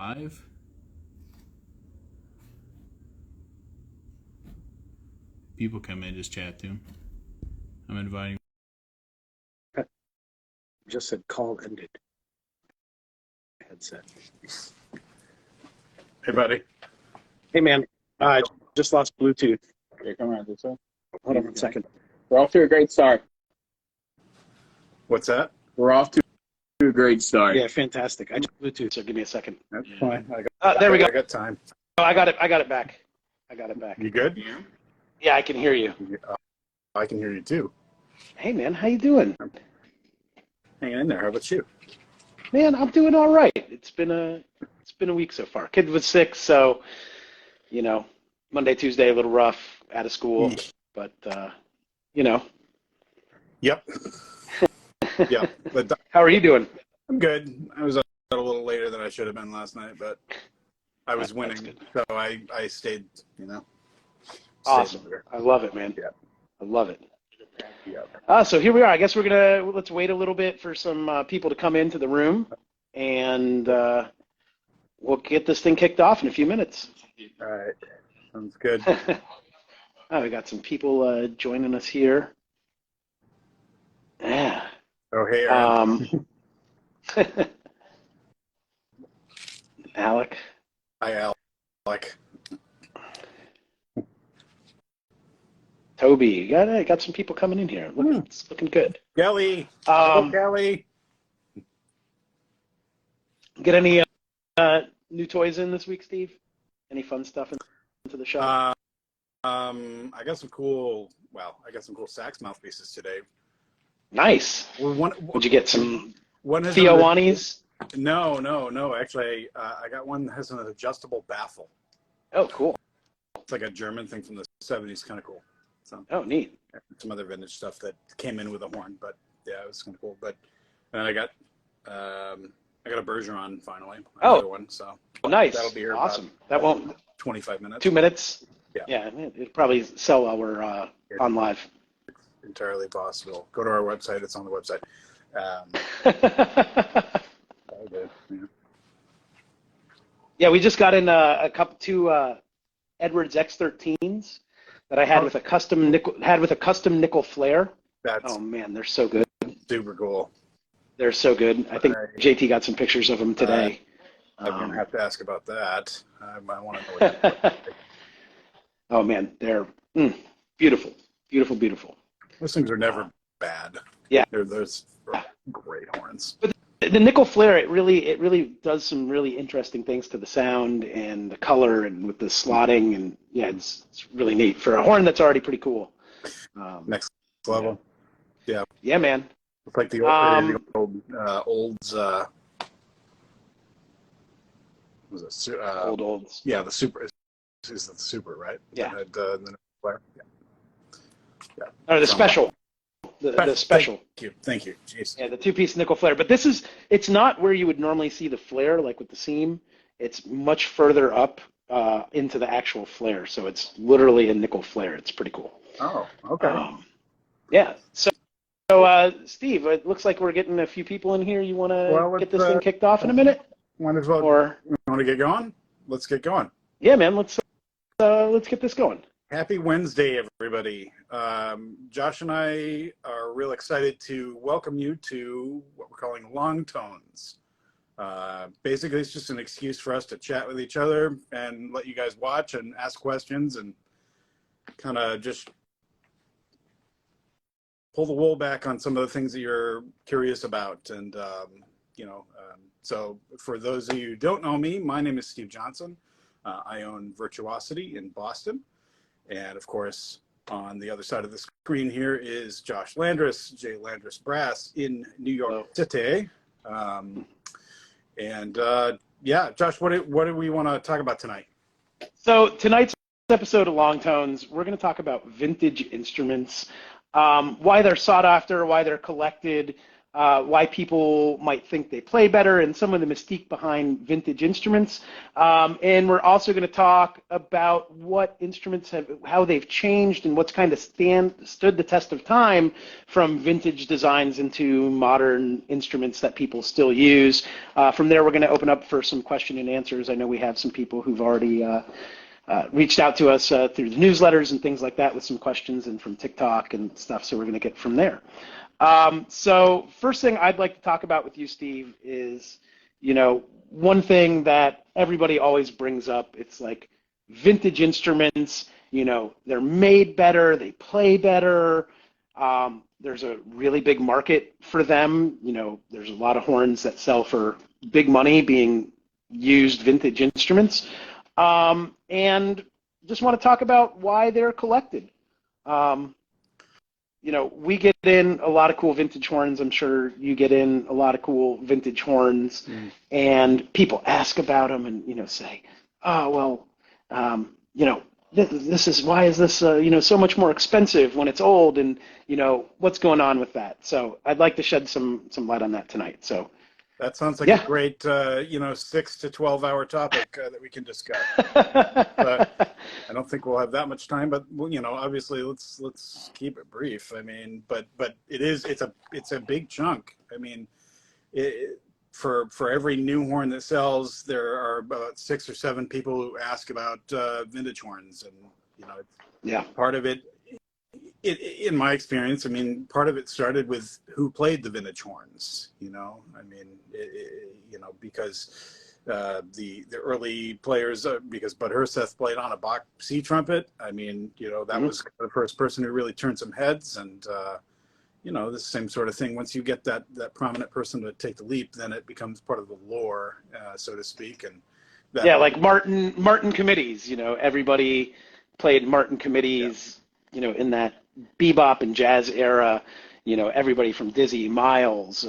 Live. People come in, just chat to him. I'm inviting. Just said call ended. Headset. Hey, buddy. Hey, man. Just lost Bluetooth. Okay, come around this way. Hold on one second. We're off to a great start. What's that? We're off to a great start. Yeah, fantastic. I just Bluetooth, so give me a second. That's fine. There we go. I got time. Oh, I got it back. I got it back. You good? Yeah, I can hear you. I can hear you too. Hey, man. How you doing? Hanging in there. How about you? Man, I'm doing all right. It's been a week so far. Kid was sick, so Monday, Tuesday a little rough. Out of school, but Yep. Yeah. But How are you doing? I'm good. I was up a little later than I should have been last night, but I was winning, so I stayed. Awesome. Longer. I love it, man. Yeah. I love it. Yeah. So here we are. I guess let's wait a little bit for some people to come into the room, and we'll get this thing kicked off in a few minutes. All right. Sounds good. We got some people joining us here. Yeah. Oh, hey, Aaron. Alec. Hi, Alec. Toby. Got some people coming in here. It's looking good. Kelly. Kelly. Get any new toys in this week, Steve? Any fun stuff into the shop? I got some cool sax mouthpieces today. Nice. Would you get some Theowanis? No. Actually, I got one that has an adjustable baffle. Oh, cool. It's like a German thing from the 70s, kind of cool. So, neat. Some other vintage stuff that came in with a horn, but yeah, it was kind of cool. But then I got a Bergeron finally. Another one. So nice. That'll be here. Awesome. That won't 25 minutes. 2 minutes. Yeah. Yeah. It'll probably sell while we're on live. Entirely possible. Go to our website. It's on the website. Yeah, we just got in two Edwards X13s that I had with a custom nickel flare. Oh man, they're so good. Super cool. They're so good. I think JT got some pictures of them today. I'm gonna have to ask about that. I want to know what like. Oh man, they're beautiful. Those things are never bad. Yeah, those great horns. But the nickel flare, it really does some really interesting things to the sound and the color and with the slotting, and yeah, it's really neat for a horn that's already pretty cool. Next level. Yeah. Yeah, man. It's like the Olds. Was it Olds? Yeah, the Super is the Super, right? Yeah. The nickel flare. Yeah. Or the special. The special. Thank you. Jeez. Yeah, the two-piece nickel flare. But it's not where you would normally see the flare, like with the seam. It's much further up into the actual flare. So it's literally a nickel flare. It's pretty cool. Oh, okay. Yeah. So Steve, it looks like we're getting a few people in here. You want to get this thing kicked off in a minute? Might as well. Or you want to get going? Let's get going. Yeah, man. Let's get this going. Happy Wednesday, everybody. Josh and I are real excited to welcome you to what we're calling Longtones. Basically, it's just an excuse for us to chat with each other and let you guys watch and ask questions and kind of just pull the wool back on some of the things that you're curious about. And, so for those of you who don't know me, my name is Steve Johnson. I own Virtuosity in Boston. And of course, on the other side of the screen here is Josh Landress, Landress Brass in New York City. Josh, what do we want to talk about tonight? So tonight's episode of Longtones, we're going to talk about vintage instruments, why they're sought after, why they're collected, why people might think they play better, and some of the mystique behind vintage instruments. And we're also going to talk about what instruments how they've changed and what's kind of stood the test of time from vintage designs into modern instruments that people still use. From there, we're going to open up for some question and answers. I know we have some people who've already reached out to us through the newsletters and things like that with some questions, and from TikTok and stuff, so we're going to get from there. So first thing I'd like to talk about with you, Steve, is, one thing that everybody always brings up. It's like vintage instruments, they're made better, they play better. There's a really big market for them. There's a lot of horns that sell for big money being used vintage instruments. And just want to talk about why they're collected. We get in a lot of cool vintage horns. I'm sure you get in a lot of cool vintage horns, and people ask about them and, say, oh, well, this is, why is this, so much more expensive when it's old, and, what's going on with that? So I'd like to shed some light on that tonight. So that sounds like a great, 6 to 12 hour topic that we can discuss. But I don't think we'll have that much time, but obviously let's keep it brief. I mean, but it's a big chunk. I mean, for every new horn that sells, there are about 6 or 7 people who ask about vintage horns, and part of it. In my experience, I mean, part of it started with who played the vintage horns. Because the early players, because Bud Herseth played on a Bach C trumpet. I mean, that was the first person who really turned some heads, and the same sort of thing. Once you get that prominent person to take the leap, then it becomes part of the lore, so to speak. And like Martin committees. Everybody played Martin committees. In that bebop and jazz era, everybody from Dizzy, Miles,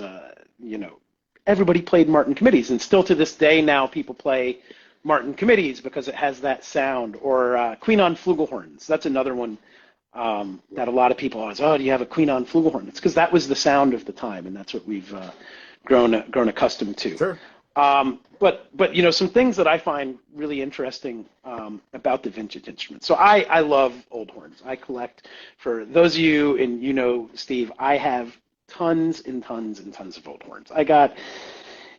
everybody played Martin committees, and still to this day now people play Martin committees because it has that sound. Or Queen on flugelhorns. That's another one that a lot of people always, oh, do you have a Queen on flugelhorn? It's because that was the sound of the time, and that's what we've grown accustomed to. Sure. But some things that I find really interesting about the vintage instruments. So I love old horns. I collect. For those of you, and Steve, I have tons and tons and tons of old horns. I got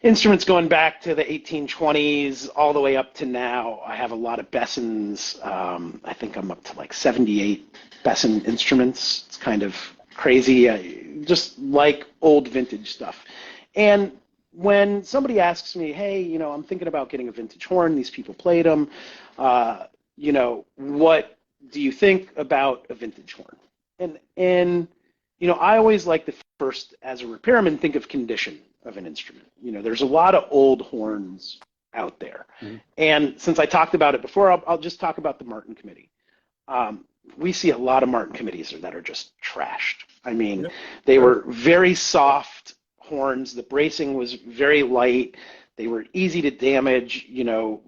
instruments going back to the 1820s all the way up to now. I have a lot of Bessons. I think I'm up to like 78 Besson instruments. It's kind of crazy. I just like old vintage stuff. And when somebody asks me, hey, I'm thinking about getting a vintage horn, these people played them, what do you think about a vintage horn? And I always like to first, as a repairman, think of condition of an instrument. There's a lot of old horns out there. Mm-hmm. And since I talked about it before, I'll just talk about the Martin Committee. We see a lot of Martin Committees that are just trashed. I mean, they were very soft horns. The bracing was very light. They were easy to damage.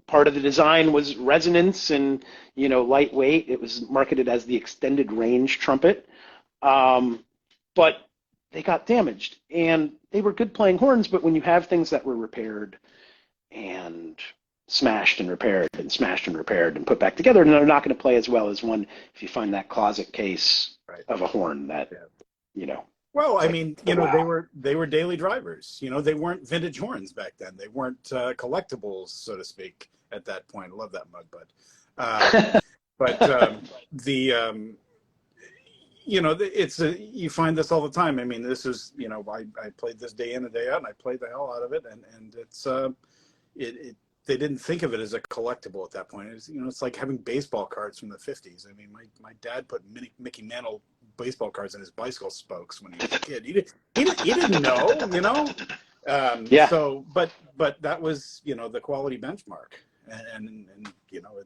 Part of the design was resonance and, lightweight. It was marketed as the extended range trumpet. But they got damaged, and they were good playing horns, but when you have things that were repaired and smashed and repaired and smashed and repaired and put back together, and they're not going to play as well as one if you find that closet case of a horn that, Well, I mean, they were daily drivers. They weren't vintage horns back then. They weren't collectibles, so to speak, at that point. I love that mug, but you find this all the time. I mean, this is, I played this day in and day out, and I played the hell out of it, and it's they didn't think of it as a collectible at that point. It's like having baseball cards from the 50s. I mean, my dad put Mickey Mantle baseball cards in his bicycle spokes when he was a kid. He didn't know, So, but that was, the quality benchmark, and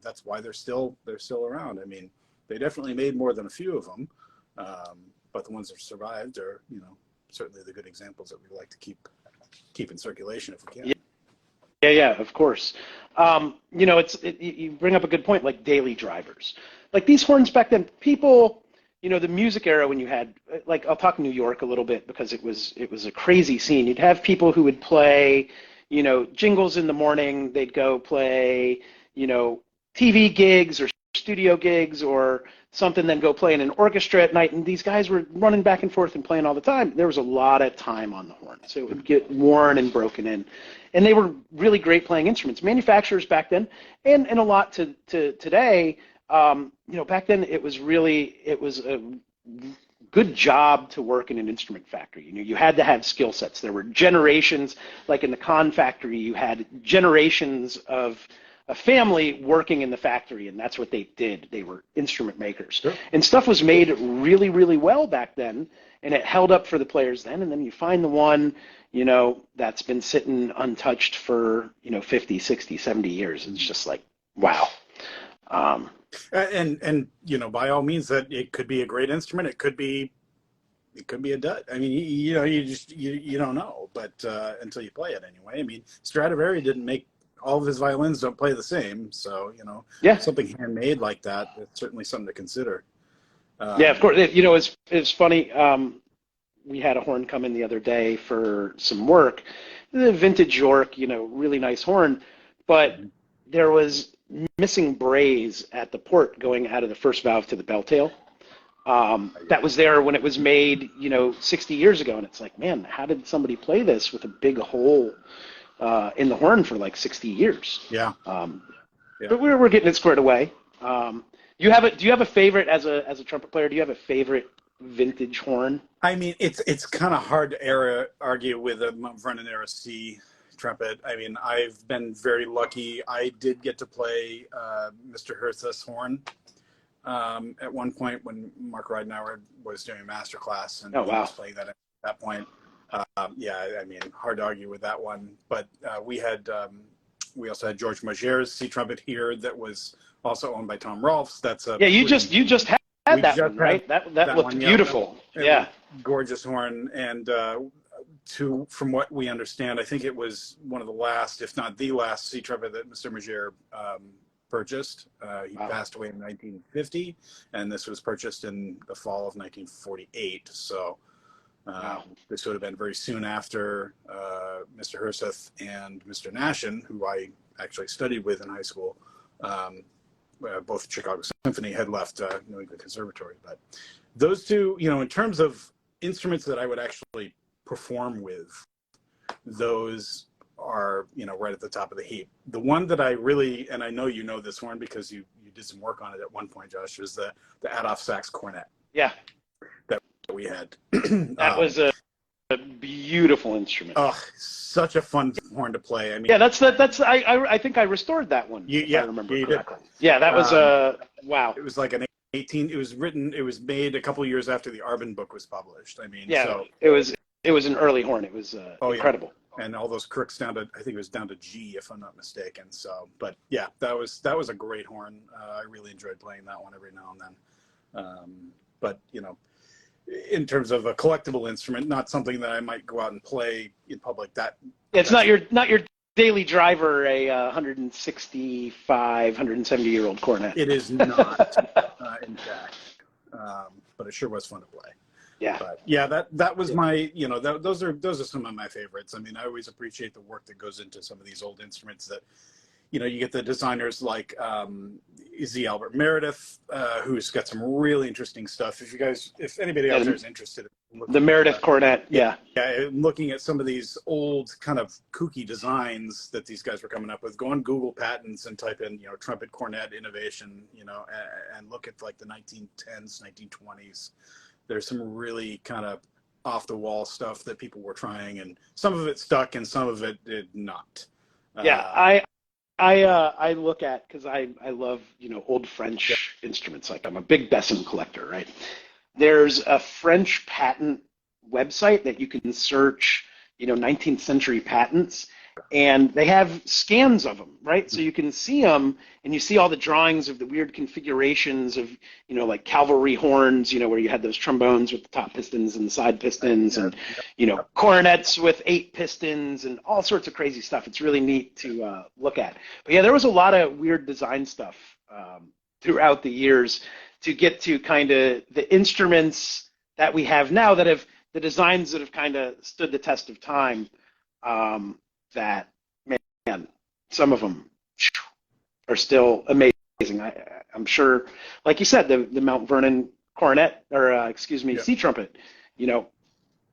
that's why they're still around. I mean, they definitely made more than a few of them, but the ones that survived are, certainly the good examples that we like to keep in circulation if we can. Yeah, of course. You bring up a good point, like daily drivers. Like these horns back then, people, the music era when you had, like, I'll talk New York a little bit because it was a crazy scene. You'd have people who would play, jingles in the morning. They'd go play, TV gigs or studio gigs or something, then go play in an orchestra at night. And these guys were running back and forth and playing all the time. There was a lot of time on the horn, so it would get worn and broken in. And they were really great playing instruments. Manufacturers back then, and a lot to today. Back then it was a good job to work in an instrument factory. You had to have skill sets. There were generations, like in the con factory, you had generations of a family working in the factory, and that's what they did. They were instrument makers. Sure. And stuff was made really, really well back then, and it held up for the players then. And then you find the one, that's been sitting untouched for, 50, 60, 70 years. It's just like, wow. And by all means, that it could be a great instrument. It could be a dud. I mean, you don't know, but until you play it anyway. I mean, Stradivari didn't make all of his violins don't play the same, so something handmade like that, it's certainly something to consider. Yeah, of course. It's funny. We had a horn come in the other day for some work, the vintage York, really nice horn, but there was missing braze at the port going out of the first valve to the bell tail. That was there when it was made, 60 years ago, and it's like, man, how did somebody play this with a big hole in the horn for like 60 years? Yeah. But we're getting it squared away. Do you have a favorite as a trumpet player? Do you have a favorite vintage horn? I mean, it's kind of hard to argue with a Mount Vernon era C trumpet. I mean, I've been very lucky. I did get to play Mr. Hirth's horn at one point when Mark Ridenauer was doing a master class, and he was playing that at that point. I mean, hard to argue with that one. But we also had George Mager's C trumpet here that was also owned by Tom Rolfes. That's you just had that one, right? That looked one, beautiful. Yeah, gorgeous horn. And from what we understand, I think it was one of the last, if not the last, C trumpet that Mr. Mager purchased. He passed away in 1950, and this was purchased in the fall of 1948. So. This would have been very soon after Mr. Hirseth and Mr. Nashin, who I actually studied with in high school, both Chicago Symphony, had left New England Conservatory. But those two, in terms of instruments that I would actually perform with, those are, right at the top of the heap. The one that I really, and I know you know this horn because you did some work on it at one point, Josh, was the Adolph Sax cornet. Yeah. That we had. That was a beautiful instrument. Oh, such a fun horn to play. I mean, yeah, that's I think I restored that one. If I remember correctly. Yeah, that was wow. It was like an 18. It was made a couple of years after the Arbin book was published. I mean, yeah, so it was an early horn. It was incredible. Yeah. And all those crooks down to, I think it was down to G, if I'm not mistaken. So, but yeah, that was a great horn. I really enjoyed playing that one every now and then. But in terms of a collectible instrument, not something that I might go out and play in public. It's not your daily driver, a 165, 170-year-old cornet. It is not, in fact, but it sure was fun to play. Yeah, but yeah, that was my, those are some of my favorites. I mean, I always appreciate the work that goes into some of these old instruments that. You get the designers like Z. Albert Meredith, who's got some really interesting stuff. If anybody out there is interested, the Meredith cornet, yeah, looking at some of these old kind of kooky designs that these guys were coming up with, go on Google Patents and type in trumpet cornet innovation, and look at like the 1910s, 1920s. There's some really kind of off the wall stuff that people were trying, and some of it stuck and some of it did not. I look at, because I love old French instruments. Like, I'm a big Besson collector, right? There's a French patent website that you can search 19th century patents, and they have scans of them, right? So you can see them, and you see all the drawings of the weird configurations of like cavalry horns, where you had those trombones with the top pistons and the side pistons, and cornets with 8 pistons and all sorts of crazy stuff. It's really neat to look at. But yeah, there was a lot of weird design stuff throughout the years to get to kind of the instruments that we have now that have the designs that have kind of stood the test of time. That, man, some of them are still amazing. I'm sure, like you said, the Mount Vernon cornet, or C trumpet,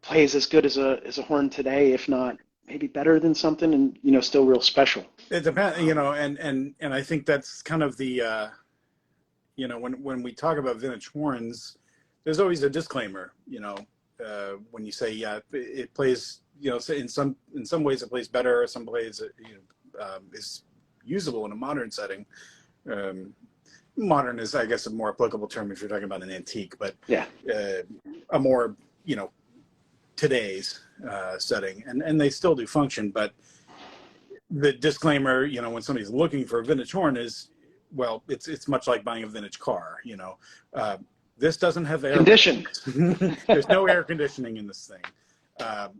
plays as good as a horn today, if not maybe better than something, and still real special. It depends, and I think that's kind of the when we talk about vintage horns, there's always a disclaimer, when you say it plays, in some ways it plays better, some ways it is usable in a modern setting. Modern is, I guess, a more applicable term if you're talking about an antique, but a more today's setting, and they still do function. But the disclaimer, when somebody's looking for a vintage horn, is, well, it's much like buying a vintage car. This doesn't have air conditioning. There's no air conditioning in this thing.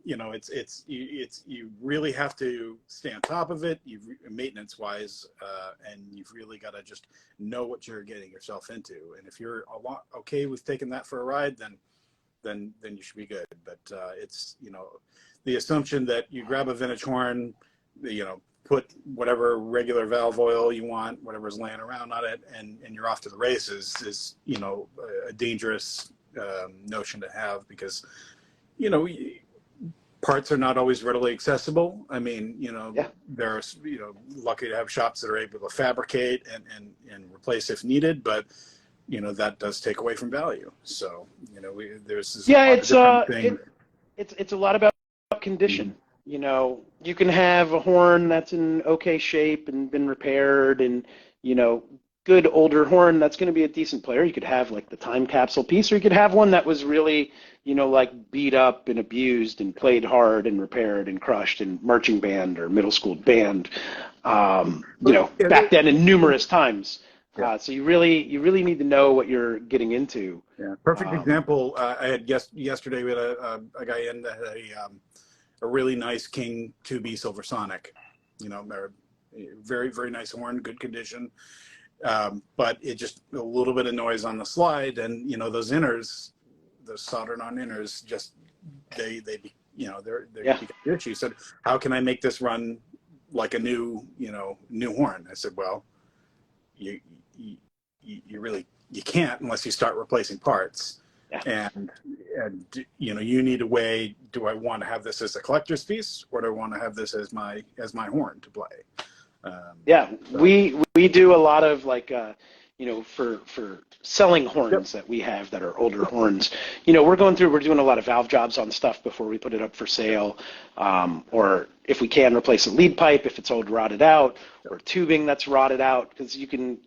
You really have to stay on top of it, maintenance wise, and you've really got to just know what you're getting yourself into. And if you're okay with taking that for a ride, then you should be good. But it's the assumption that you grab a vintage horn, put whatever regular valve oil you want, whatever's laying around on it, and you're off to the races is a dangerous notion to have, because parts are not always readily accessible. I mean, there's lucky to have shops that are able to fabricate and replace if needed, but that does take away from value. So there's this it's a lot about condition. You can have a horn that's in okay shape and been repaired, and good older horn that's going to be a decent player. You could have like the time capsule piece, or you could have one that was really like beat up and abused and played hard and repaired and crushed in marching band or middle school band, back then in numerous times. So you really need to know what you're getting into. Yeah, perfect example. I had yesterday we had a guy in that had a really nice King 2B Silver Sonic, very, very nice horn, good condition. But it just a little bit of noise on the slide, and those inners, those soldered on inners, just they're the issue. So how can I make this run like a new horn? I said, well, you really can't unless you start replacing parts. Yeah. And you need to weigh, do I want to have this as a collector's piece, or do I want to have this as my horn to play? We do a lot of for selling horns that we have that are older horns. We're doing a lot of valve jobs on stuff before we put it up for sale, or if we can replace a lead pipe if it's old rotted out, or tubing that's rotted out, because you can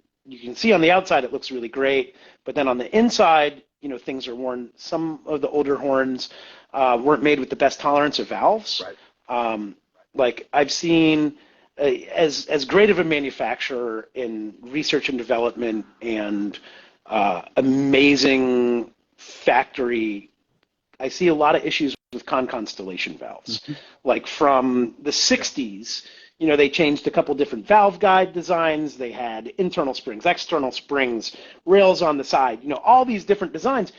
see on the outside it looks really great, but then on the inside things are worn. Some of the older horns weren't made with the best tolerance of valves. Right. Like I've seen. As great of a manufacturer in research and development and amazing factory, I see a lot of issues with constellation valves. Mm-hmm. Like from the 60s, they changed a couple different valve guide designs. They had internal springs, external springs, rails on the side, all these different designs.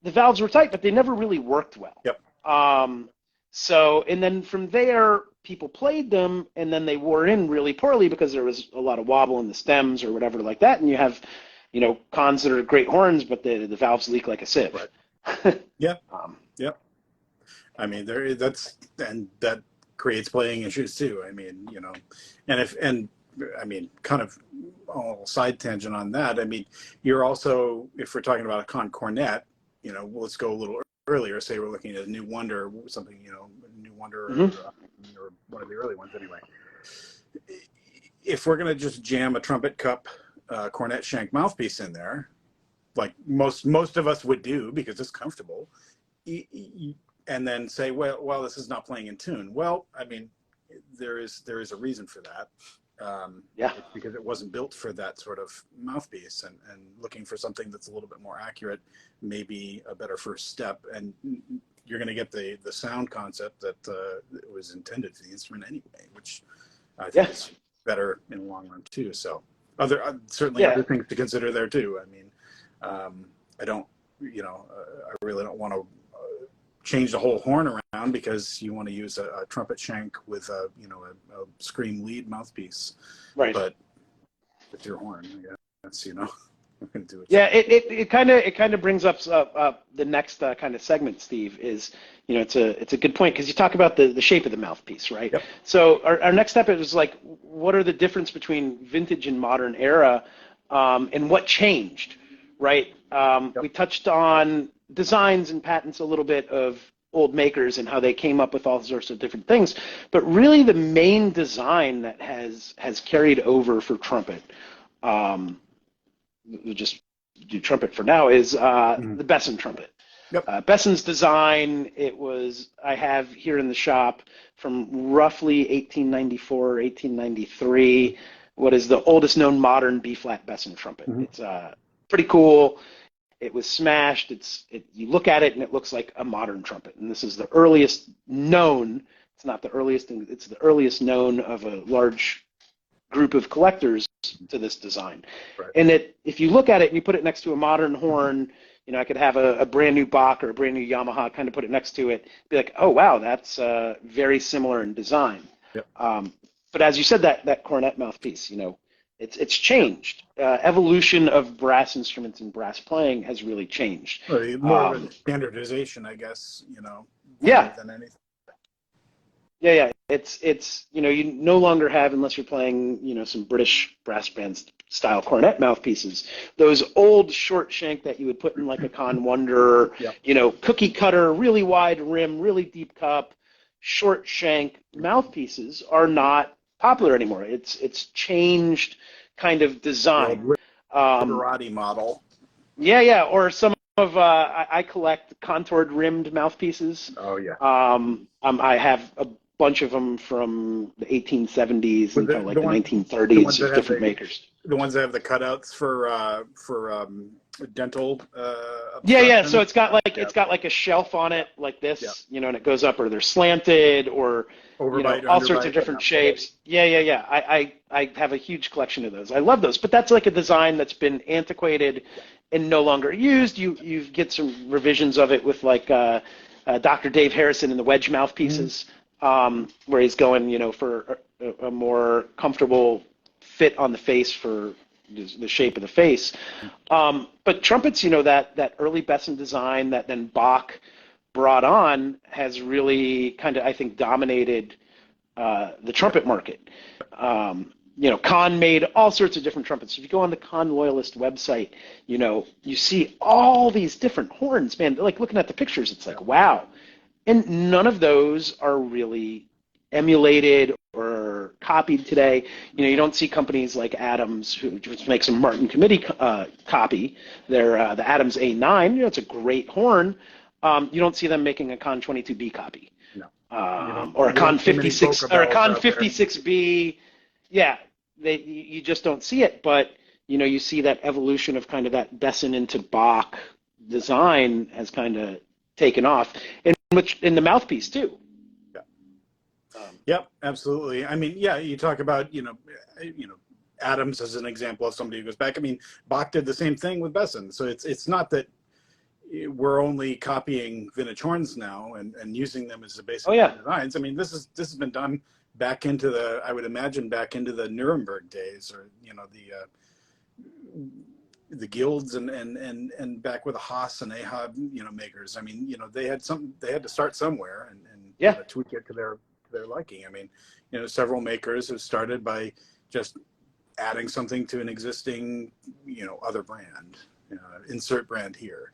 The valves were tight, but they never really worked well. Yep. And then from there, people played them, and then they wore in really poorly because there was a lot of wobble in the stems or whatever like that, and you have, cons that are great horns, but the valves leak like a sieve. Right. Yeah. I mean, that creates playing issues too. I mean, kind of a side tangent on that. I mean, you're also, if we're talking about a con cornet, let's go a little earlier. Say we're looking at a New Wonder, something, New Wonder, mm-hmm. or one of the early ones anyway. If we're going to just jam a trumpet cup cornet shank mouthpiece in there, like most of us would do because it's comfortable, and then say, well, this is not playing in tune. Well, I mean, there is a reason for that. It's because it wasn't built for that sort of mouthpiece, and looking for something that's a little bit more accurate may be a better first step, and you're going to get the sound concept that was intended for the instrument anyway, which I think is better in the long run too. So certainly other things to consider there too. I mean, I don't, I really don't want to change the whole horn around because you want to use a trumpet shank with a scream lead mouthpiece. Right. But with your horn, I guess, I'm going to do it. Yeah, it kind of brings up the next kind of segment, Steve. Is it's a good point because you talk about the shape of the mouthpiece, right? Yep. So our next step is like, what are the difference between vintage and modern era, and what changed, right? Yep. We touched on designs and patents a little bit of old makers and how they came up with all sorts of different things, but really the main design that has carried over for trumpet. We'll just do trumpet for now, is the Besson trumpet. Yep. Besson's design, I have here in the shop from roughly 1894, 1893, what is the oldest known modern B-flat Besson trumpet. It's pretty cool. It was smashed. You look at it and it looks like a modern trumpet. And this is the earliest known, it's not the earliest, it's the earliest known of a large group of collectors to this design. Right. And if you look at it and you put it next to a modern horn, I could have a brand new Bach or a brand new Yamaha, kind of put it next to it, be like, oh wow, that's very similar in design. Yep. But as you said, that cornet mouthpiece, it's changed. Evolution of brass instruments and brass playing has really changed. Well, more of a standardization, I guess, Yeah. than anything. Yeah. It's you no longer have, unless you're playing, some British brass band style cornet mouthpieces, those old short shank that you would put in like a Con Wonder, Yep. Cookie cutter, really wide rim, really deep cup, short shank mouthpieces are not popular anymore. It's changed kind of design. Virtuosity model. Yeah, or some of I collect contoured rimmed mouthpieces. Oh yeah. I have a bunch of them from the 1870s and kind of like the 1930s of different makers. The ones that have the cutouts for dental. Yeah. So it's got like a shelf on it like this, and it goes up, or they're slanted, or Overbite, all sorts underbite, of different shapes. Yeah. I have a huge collection of those. I love those, but that's like a design that's been antiquated and no longer used. You get some revisions of it with like Dr. Dave Harrison and the wedge mouthpieces, where he's going, for a more comfortable fit on the face for the shape of the face. But trumpets, that early Besson design that then Bach brought on has really kind of, I think, dominated the trumpet market. Kahn made all sorts of different trumpets. If you go on the Kahn Loyalist website, you see all these different horns, man. Like looking at the pictures, it's like, wow. And none of those are really emulated or copied today. You don't see companies like Adams, who just makes a Martin Committee copy. They're the Adams A9. It's a great horn. You don't see them making a Con 22B copy. No. Or a Con 56 or a Con 56B. Yeah, you just don't see it. But you see that evolution of kind of that Besson into Bach design has kind of taken off, and which in the mouthpiece too. Yep, absolutely. I mean, you talk about Adams as an example of somebody who goes back. I mean, Bach did the same thing with Besson. So it's not that we're only copying vintage horns now and using them as the basic designs. I mean, this has been done back into back into the Nuremberg days, or the guilds and back with the Haas and Ahab makers. I mean, they had to start somewhere and tweak it to their liking. I mean, several makers have started by just adding something to an existing other brand, insert brand here,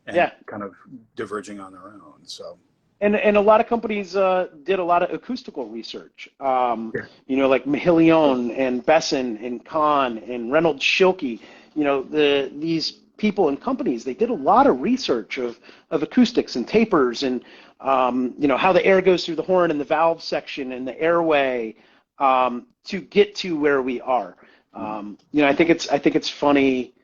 and kind of diverging on their own. So and a lot of companies did a lot of acoustical research, like Mahillion and Besson and Kahn and Reynolds Schilke. These people and companies, they did a lot of research of acoustics and tapers and how the air goes through the horn and the valve section and the airway to get to where we are. I think it's funny.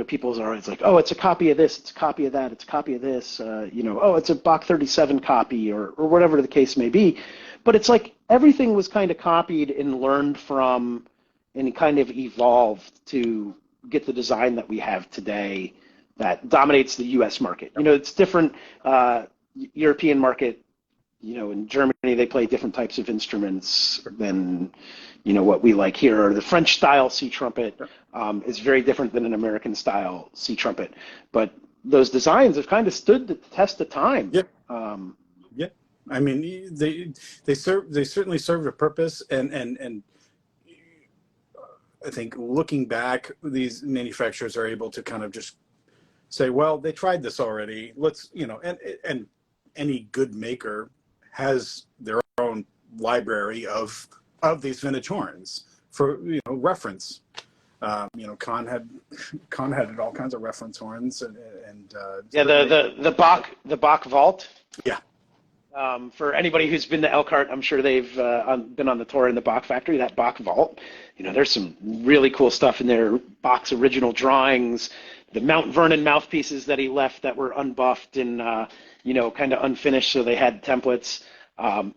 People are always like, oh, it's a copy of this, it's a copy of that, it's a copy of this. Oh, it's a Bach 37 copy or whatever the case may be. But it's like everything was kind of copied and learned from and kind of evolved to get the design that we have today that dominates the U.S. market. You know, it's different. European market, you know, in Germany they play different types of instruments than, you know, what we like here. Or the French style C trumpet is very different than an American style C trumpet. But those designs have kind of stood the test of time. Yeah. Yeah. I mean, they certainly serve a purpose, and I think looking back, these manufacturers are able to kind of just say, well, they tried this already. Let's, you know, and any good maker has their own library of these vintage horns for, you know, reference. You know, Kahn had all kinds of reference horns, and yeah, the Bach vault. Yeah. For anybody who's been to Elkhart, I'm sure they've been on the tour in the Bach factory. That Bach vault, you know, there's some really cool stuff in there. Bach's original drawings, the Mount Vernon mouthpieces that he left that were unbuffed and you know, kind of unfinished, so they had templates.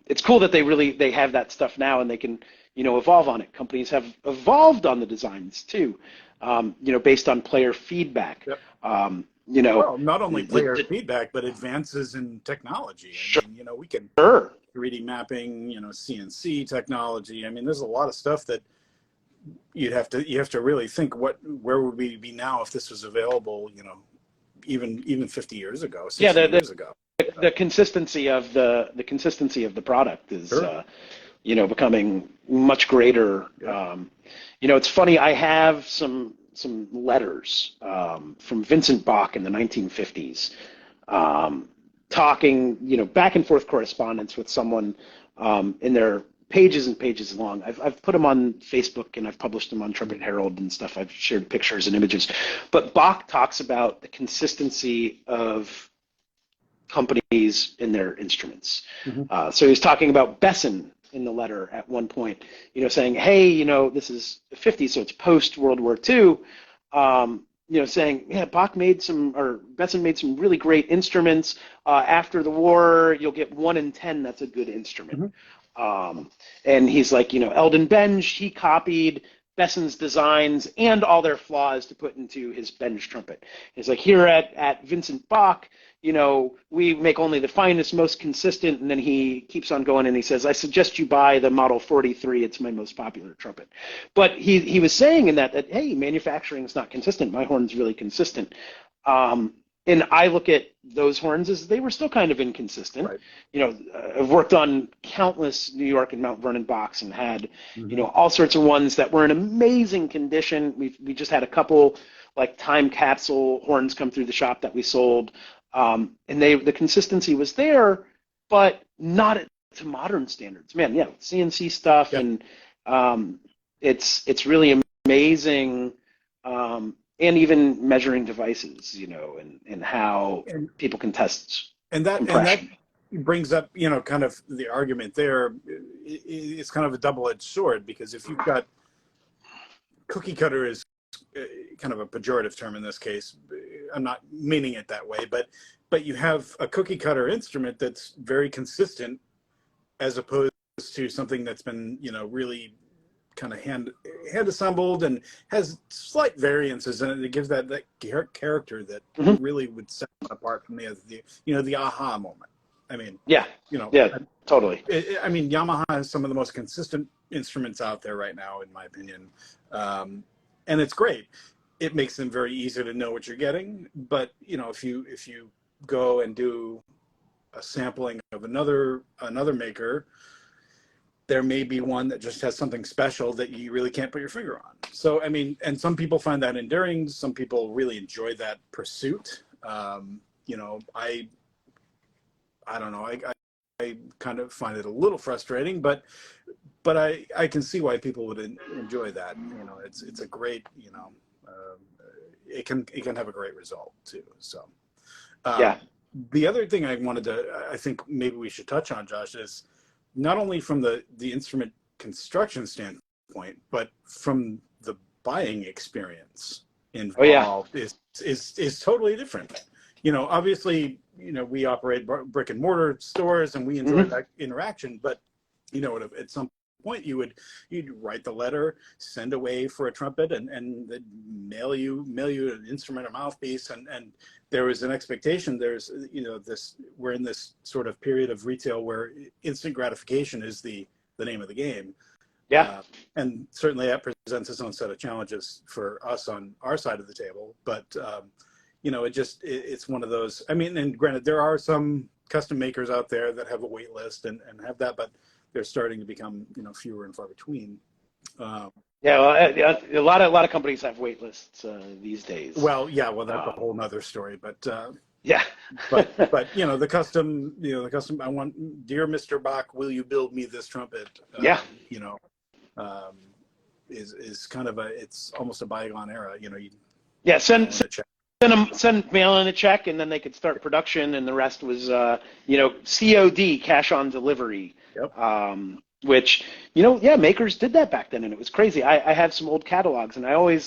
It's cool that they have that stuff now, and they can, you know, evolve on it. Companies have evolved on the designs too, you know, based on player feedback. Yep. You know, well, not only player feedback, but advances in technology. Sure. I mean, you know, we can 3D mapping, you know, CNC technology. I mean, there's a lot of stuff that you have to really think, where would we be now if this was available, you know, even 50 years ago, 60 years ago. The consistency of the product is Sure. You know, becoming much greater. Yeah. You know, it's funny, I have some letters from Vincent Bach in the 1950s, talking, you know, back and forth correspondence with someone in their pages and pages long. I've put them on Facebook, and I've published them on Trumpet Herald and stuff. I've shared pictures and images. But Bach talks about the consistency of companies in their instruments. Mm-hmm. So he's talking about Besson in the letter at one point, you know, saying, hey, you know, this is the 50s, so it's post World War II. You know, saying, yeah, Besson made some really great instruments. After the war, you'll get 1 in 10 that's a good instrument. Mm-hmm. And he's like, you know, Eldon Benge, he copied Besson's designs and all their flaws to put into his Benge trumpet. He's like, here at Vincent Bach, you know, we make only the finest, most consistent, and then he keeps on going and he says, I suggest you buy the Model 43, it's my most popular trumpet. But he was saying in that, hey, manufacturing is not consistent, my horn's really consistent. And I look at those horns as they were still kind of inconsistent. Right. You know, I've worked on countless New York and Mount Vernon Bachs and had, mm-hmm. you know, all sorts of ones that were in amazing condition. We just had a couple like time capsule horns come through the shop that we sold. And the consistency was there, but not to modern standards. Man, yeah, CNC stuff, yep. And it's really amazing. And even measuring devices, you know, and how people can test compression. And that brings up, you know, kind of the argument there. It's kind of a double-edged sword, because if you've got cookie cutter is kind of a pejorative term in this case. I'm not meaning it that way, but you have a cookie cutter instrument that's very consistent, as opposed to something that's been, you know, really kind of hand assembled and has slight variances in it. It gives that character that mm-hmm. really would set it apart from the aha moment. I mean, yeah, you know, yeah, totally. I mean, Yamaha has some of the most consistent instruments out there right now, in my opinion, and it's great. It makes them very easy to know what you're getting. But you know, if you go and do a sampling of another maker, there may be one that just has something special that you really can't put your finger on. So, I mean, and some people find that endearing. Some people really enjoy that pursuit. You know, I don't know. I kind of find it a little frustrating, but I can see why people would enjoy that. You know, it's a great, you know, it can have a great result too. So, yeah. The other thing I think maybe we should touch on, Josh, is not only from the instrument construction standpoint, but from the buying experience involved is totally different. You know, obviously, you know, we operate brick and mortar stores and we enjoy mm-hmm. that interaction, but you know, at some point, you'd write the letter, send away for a trumpet, and they'd mail you an instrument or mouthpiece, and there was an expectation. There's we're in this sort of period of retail where instant gratification is the name of the game. Yeah. And certainly that presents its own set of challenges for us on our side of the table. But, it's one of those, I mean, and granted, there are some custom makers out there that have a wait list and have that, but they're starting to become, fewer and far between. Yeah, well, a lot of companies have wait lists these days. Well, yeah, well, that's a whole nother story, but yeah. but the custom, I want, dear Mr. Bach, will you build me this trumpet? Yeah. Is kind of it's almost a bygone era. Yeah, send mail in a check, and then they could start production, and the rest was COD, cash on delivery. Yep. Which makers did that back then, and it was crazy. I have some old catalogs, and I always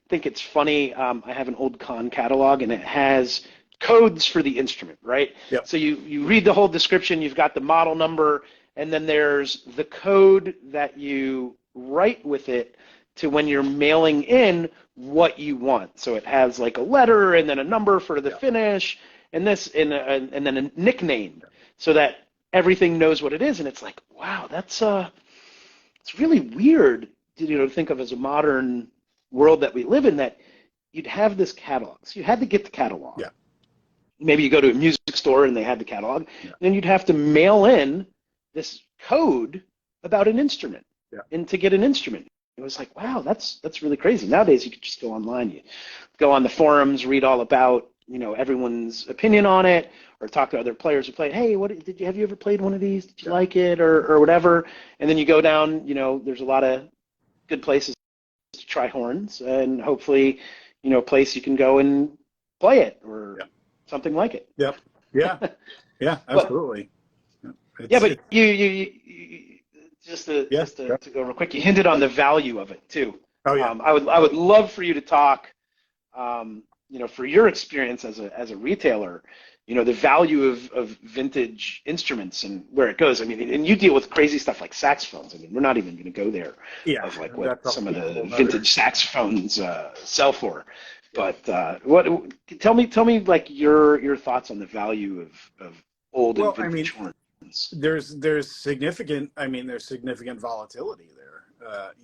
think it's funny. I have an old Con catalog, and it has codes for the instrument, right? Yep. So you read the whole description, you've got the model number, and then there's the code that you write with it to when you're mailing in what you want. So it has like a letter and then a number for the finish and this and then a nickname so that everything knows what it is. And it's like, wow, that's it's really weird to think of as a modern world that we live in, that you'd have this catalog. So you had to get the catalog. Yeah. Maybe you go to a music store and they had the catalog. Yeah. Then you'd have to mail in this code about an instrument and to get an instrument. It was like, wow, that's really crazy. Nowadays, you could just go online, you go on the forums, read all about everyone's opinion on it, or talk to other players who played. Hey, have you ever played one of these? Did you like it, or whatever? And then you go down. There's a lot of good places to try horns, and hopefully, a place you can go and play it or something like it. Yep. Yeah. Yeah. Absolutely. But you just to go real quick, you hinted on the value of it too. Oh yeah. I would love for you to talk, for your experience as a retailer, the value of vintage instruments and where it goes. I mean, and you deal with crazy stuff like saxophones. I mean, we're not even going to go there. Yeah. Of like what some of the vintage saxophones sell for. But tell me like your thoughts on the value of old and vintage horns. There's significant volatility there,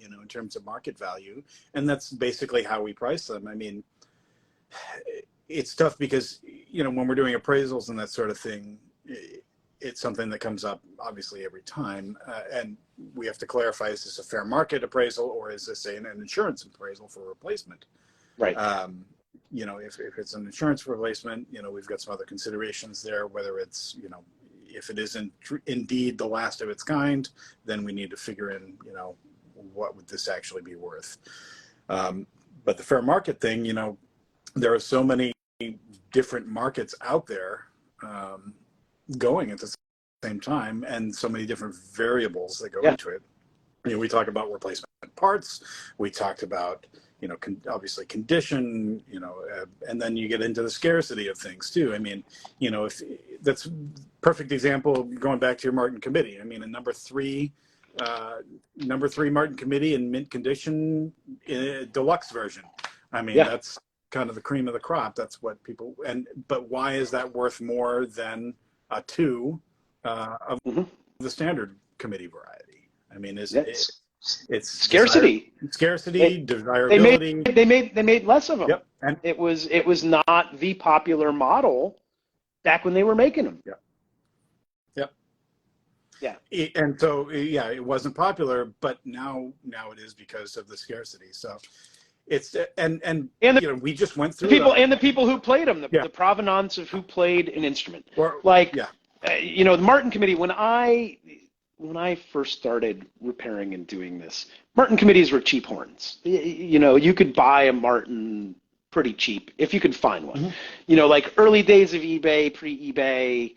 in terms of market value, and that's basically how we price them. I mean, it's tough because when we're doing appraisals and that sort of thing, it's something that comes up obviously every time, and we have to clarify: is this a fair market appraisal or is this an insurance appraisal for replacement? Right. If it's an insurance replacement, we've got some other considerations there, whether it's if it isn't indeed the last of its kind, then we need to figure in, what would this actually be worth? But the fair market thing, there are so many different markets out there going at the same time, and so many different variables that go into it. We talk about replacement parts. We talked about, obviously condition, and then you get into the scarcity of things too. I mean, if that's perfect example, going back to your Martin Committee. I mean, a number three Martin Committee in mint condition, deluxe version. I mean, that's kind of the cream of the crop. That's what people, but why is that worth more than a two of the standard committee variety? I mean, it's scarcity, desirability. They made less of them. Yep. And it was not the popular model back when they were making them. Yep. Yeah. And so it wasn't popular, but now it is because of the scarcity. So it's we just went through the people who played them, the provenance of who played an instrument. The Martin Committee, when I first started repairing and doing this, Martin committees were cheap horns. You could buy a Martin pretty cheap if you could find one. Like early days of eBay, pre-eBay,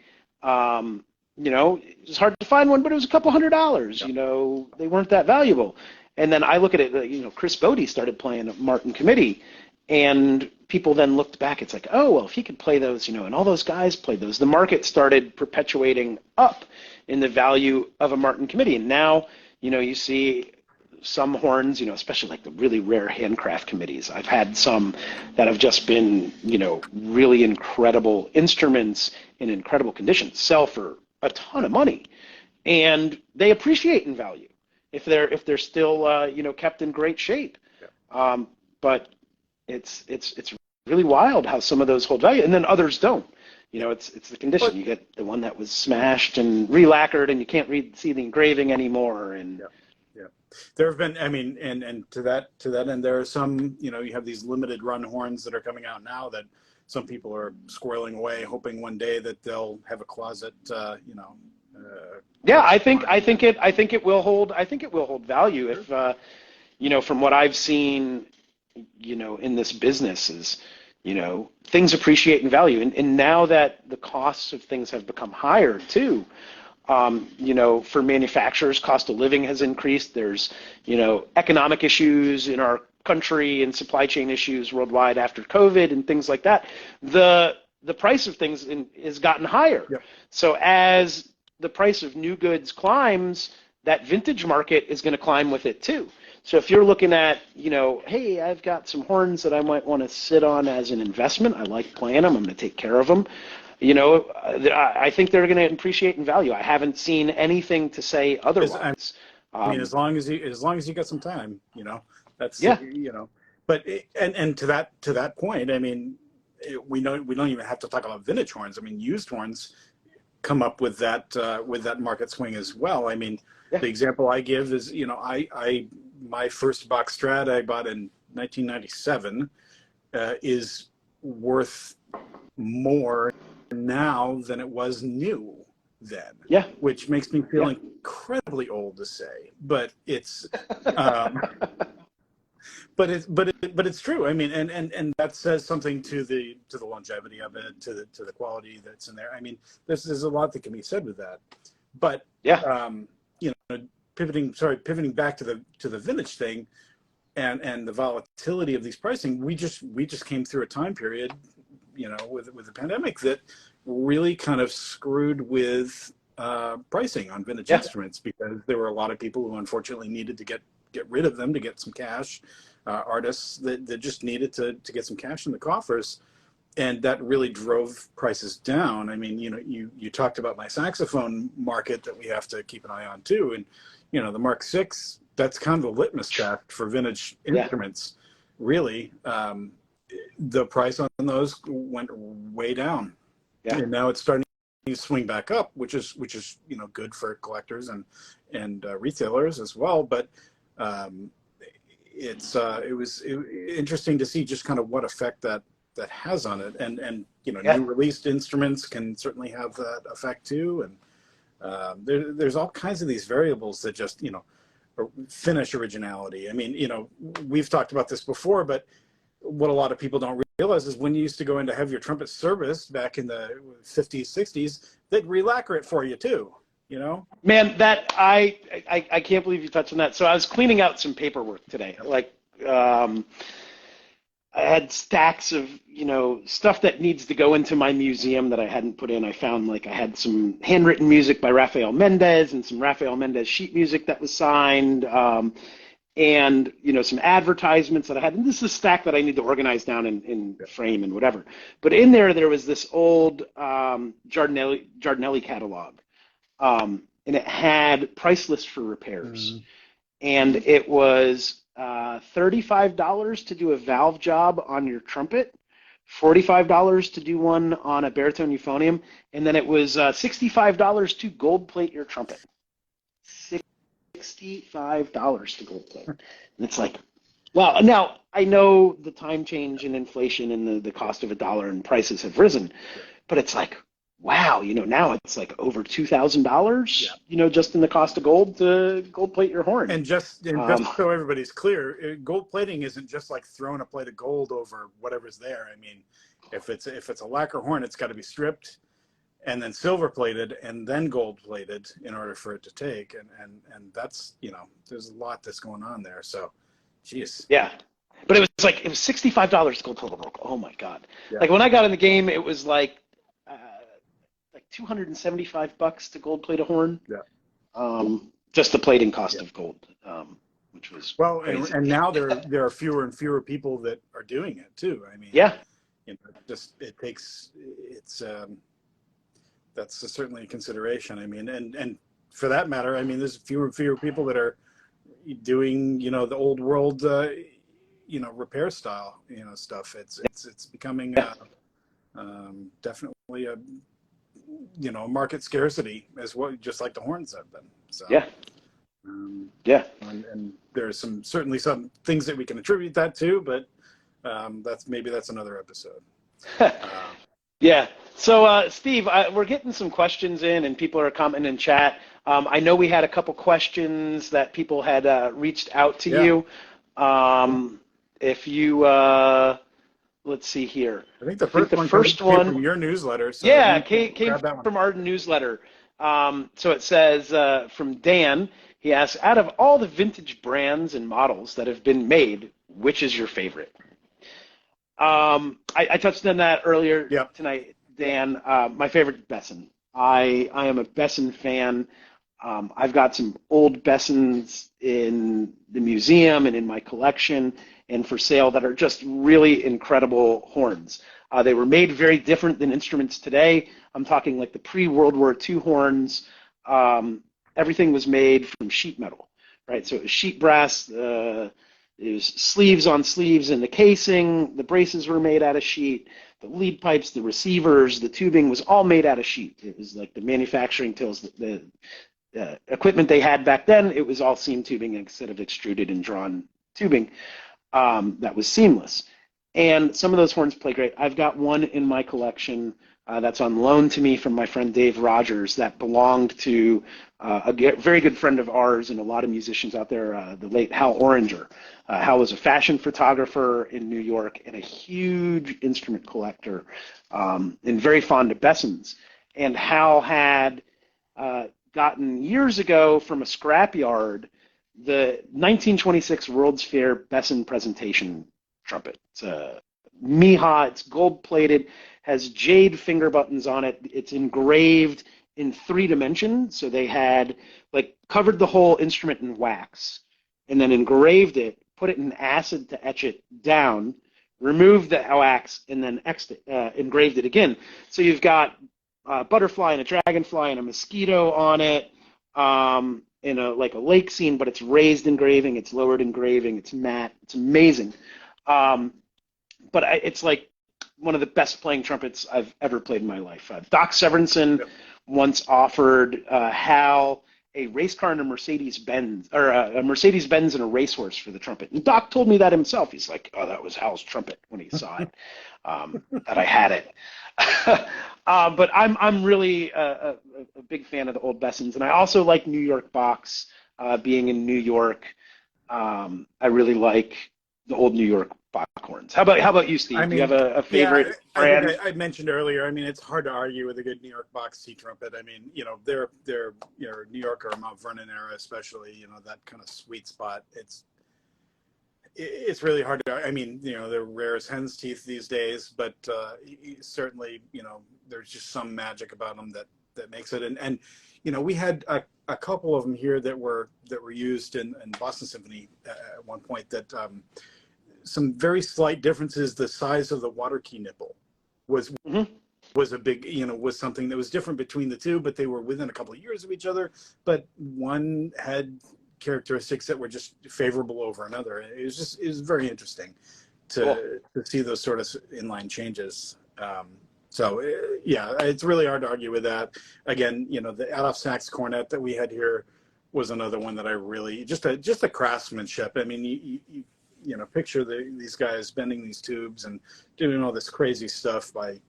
it was hard to find one, but it was a couple $100. They weren't that valuable. And then I look at it, Chris Bodie started playing a Martin Committee, and people then looked back. It's like, oh, well, if he could play those, and all those guys played those, the market started perpetuating up in the value of a Martin Committee. And now, you see some horns, especially like the really rare handcraft committees. I've had some that have just been, really incredible instruments in incredible condition, sell for a ton of money, and they appreciate in value if they're still, kept in great shape. But it's really wild how some of those hold value, and then others don't. It's the condition. You get the one that was smashed and re-lacquered, and you can't see the engraving anymore. And yeah, there have been. I mean, and to that end, there are some. You have these limited run horns that are coming out now that some people are squirreling away, hoping one day that they'll have a closet. Yeah, I think it will hold. I think it will hold value if, from what I've seen, in this business is, things appreciate in value. And now that the costs of things have become higher too, for manufacturers, cost of living has increased. There's, economic issues in our country and supply chain issues worldwide after COVID and things like that. The price of things has gotten higher. Yep. So as the price of new goods climbs, that vintage market is going to climb with it too. So if you're looking at, hey, I've got some horns that I might want to sit on as an investment. I like playing them. I'm going to take care of them. I think they're going to appreciate in value. I haven't seen anything to say otherwise. I mean, as long as you got some time, that's yeah. But and to that point, I mean, we don't even have to talk about vintage horns. I mean, used horns come up with that market swing as well. I mean, the example I give is, my first box Strat I bought in 1997 is worth more now than it was new then. Yeah, which makes me feel incredibly old to say, but it's but it's true. I mean, and that says something to the longevity of it, to the quality that's in there. I mean, there's a lot that can be said with that. But pivoting back to the vintage thing and the volatility of these pricing, we just came through a time period, with the pandemic that really kind of screwed with pricing on vintage instruments, because there were a lot of people who unfortunately needed to get rid of them to get some cash, artists that just needed to get some cash in the coffers. And that really drove prices down. I mean, you talked about my saxophone market that we have to keep an eye on too. And, the Mark VI, that's kind of the litmus test for vintage instruments. Really, the price on those went way down. Yeah. And now it's starting to swing back up, which is good for collectors and retailers as well. But it was interesting to see just kind of what effect that has on it, and new released instruments can certainly have that effect too, and there's all kinds of these variables that just finish originality. I mean, we've talked about this before, but what a lot of people don't realize is when you used to go in to have your trumpet serviced back in the 50s, 60s, they'd re-lacquer it for you too. Man, that I can't believe you touched on that. So I was cleaning out some paperwork today, like. I had stacks of, stuff that needs to go into my museum that I hadn't put in. I found I had some handwritten music by Rafael Mendez and some Rafael Mendez sheet music that was signed, and, some advertisements that I had. And this is a stack that I need to organize down in frame and whatever. But in there was this old Giardinelli catalog, and it had price list for repairs. Mm. And it was $35 to do a valve job on your trumpet, $45 to do one on a baritone euphonium, and then it was $65 to gold plate your trumpet. $65 to gold plate. And it's like, wow. Now, I know the time change and inflation and the cost of a dollar and prices have risen, but it's like, wow, now it's like over $2,000, just in the cost of gold to gold plate your horn. And just so everybody's clear, gold plating isn't just like throwing a plate of gold over whatever's there. I mean, if it's a lacquer horn, it's got to be stripped and then silver plated and then gold plated in order for it to take. And that's, there's a lot that's going on there. So, geez. Yeah. But it was $65 gold plated. Oh my God. Yeah. Like when I got in the game, it was like $275 to gold plate a horn. Yeah. just the plating cost of gold, which was Well, crazy. and now there are fewer and fewer people that are doing it too. I mean, Yeah. That's certainly a consideration. I mean, and for that matter, I mean, there's fewer and fewer people that are doing, the old world, repair style, stuff. It's becoming definitely a, market scarcity as well, just like the horns have been. So Yeah. Yeah. And there's certainly some things that we can attribute that to, but that's another episode. Yeah. So, Steve, we're getting some questions in, and people are commenting in chat. I know we had a couple questions that people had reached out to you. If you, let's see here. I think the first one came from your newsletter. So yeah, came from our newsletter. So it says from Dan, he asks, out of all the vintage brands and models that have been made, which is your favorite? I touched on that earlier tonight, Dan. My favorite, Besson. I am a Besson fan. I've got some old Bessons in the museum and in my collection and for sale that are just really incredible horns. They were made very different than instruments today. I'm talking like the pre-World War II horns. Everything was made from sheet metal, right? So it was sheet brass. It was sleeves on sleeves in the casing. The braces were made out of sheet. The lead pipes, the receivers, the tubing was all made out of sheet. It was like the manufacturing tools, the equipment they had back then, it was all seam tubing instead of extruded and drawn tubing that was seamless. And some of those horns play great. I've got one in my collection that's on loan to me from my friend Dave Rogers that belonged to a very good friend of ours and a lot of musicians out there, the late Hal Oranger. Hal was a fashion photographer in New York and a huge instrument collector and very fond of Bessons. And Hal had gotten years ago from a scrapyard the 1926 World's Fair Besson presentation trumpet. It's a Miha, it's gold-plated, has jade finger buttons on it. It's engraved in 3 dimensions, so they had covered the whole instrument in wax and then engraved it, put it in acid to etch it down, removed the wax, and then engraved it again. So you've got a butterfly and a dragonfly and a mosquito on it in a lake scene, but it's raised engraving, it's lowered engraving, it's matte, it's amazing. But it's like one of the best playing trumpets I've ever played in my life. Doc Severinsen once offered Hal a race car and a Mercedes-Benz, or a Mercedes-Benz and a racehorse for the trumpet. And Doc told me that himself. He's like, oh, that was Hal's trumpet when he saw it, that I had it. But I'm really a big fan of the old Bessons. And I also like New York box, being in New York. I really like the old New York box horns. How about you, Steve? Do you have a favorite brand? I mentioned earlier, I mean, it's hard to argue with a good New York box C trumpet. I mean, they're New York or Mount Vernon era, especially, that kind of sweet spot. It's really hard to, I mean, they're rare as hen's teeth these days, but certainly, there's just some magic about them that makes it. And we had a couple of them here that were used in Boston Symphony at one point that some very slight differences. The size of the water key nipple was a big, was something that was different between the two, but they were within a couple of years of each other. But one had characteristics that were just favorable over another. It was very interesting to see those sort of inline changes. So it's really hard to argue with that. Again, the Adolph Sax cornet that we had here was another one that I really just the craftsmanship. I mean, you picture these guys bending these tubes and doing all this crazy stuff by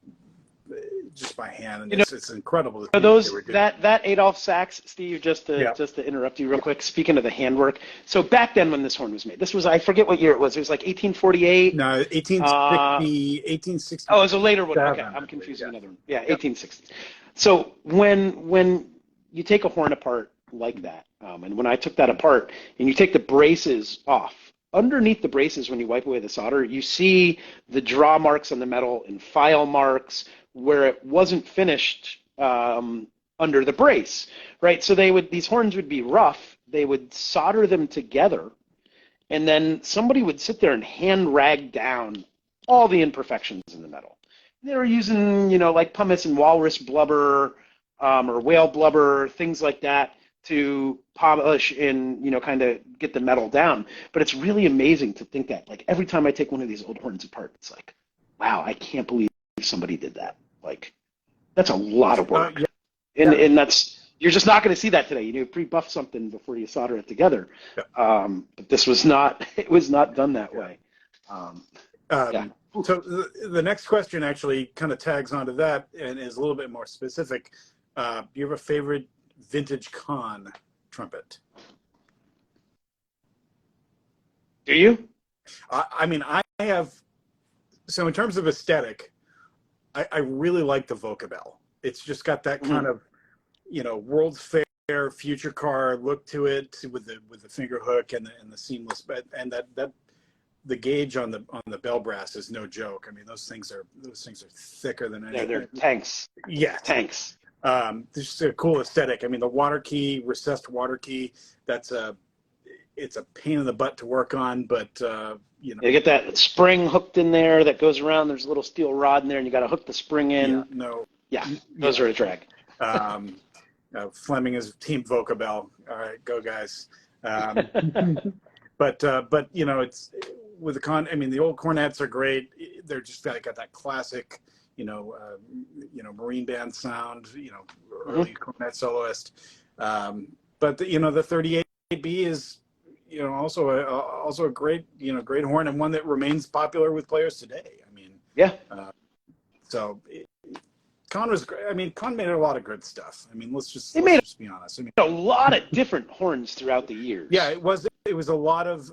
hand, and it's incredible. That Adolph Sax, Steve, just to interrupt you real quick. Speaking of the handwork, so back then when this horn was made, this was, I forget what year it was. It was like 1848. No, 1860. Oh, it was a later one. Okay, I'm confusing another one. Yeah, 1860. So when you take a horn apart like that, and when I took that apart, and you take the braces off. Underneath the braces, when you wipe away the solder, you see the draw marks on the metal and file marks where it wasn't finished under the brace, right? So these horns would be rough. They would solder them together, and then somebody would sit there and hand rag down all the imperfections in the metal. They were using, like pumice and walrus blubber or whale blubber, things like that to polish and, kind of get the metal down. But it's really amazing to think that, like, every time I take one of these old horns apart, it's like, wow, I can't believe somebody did that. Like, that's a lot of work. Yeah. And you're just not going to see that today. You pre-buff something before you solder it together. Yeah. But this was not, it was not done that way. So the next question actually kind of tags onto that and is a little bit more specific. Do you have a favorite vintage Conn trumpet? Do you? I mean, I have, so in terms of aesthetic, I really like the Vocabell. It's just got that kind of, World's Fair future car look to it with the finger hook and the seamless, and that the gauge on the bell brass is no joke. I mean, those things are thicker than anything. They're tanks. Yeah, tanks. Just a cool aesthetic. I mean, the water key, recessed water key. It's a pain in the butt to work on, but You get that spring hooked in there that goes around. There's a little steel rod in there, and you got to hook the spring in. Those are a drag. Fleming is Team Vocabell. All right, go guys. But it's with the Conn. I mean, the old cornets are great. They're just got that classic, marine band sound. Early cornet soloist. But the 38B is also a great great horn, and one that remains popular with players today. I mean, Conn was great. I mean, Conn made a lot of good stuff. I mean, let's just be honest. I mean, a lot of different horns throughout the years. Yeah, it was a lot of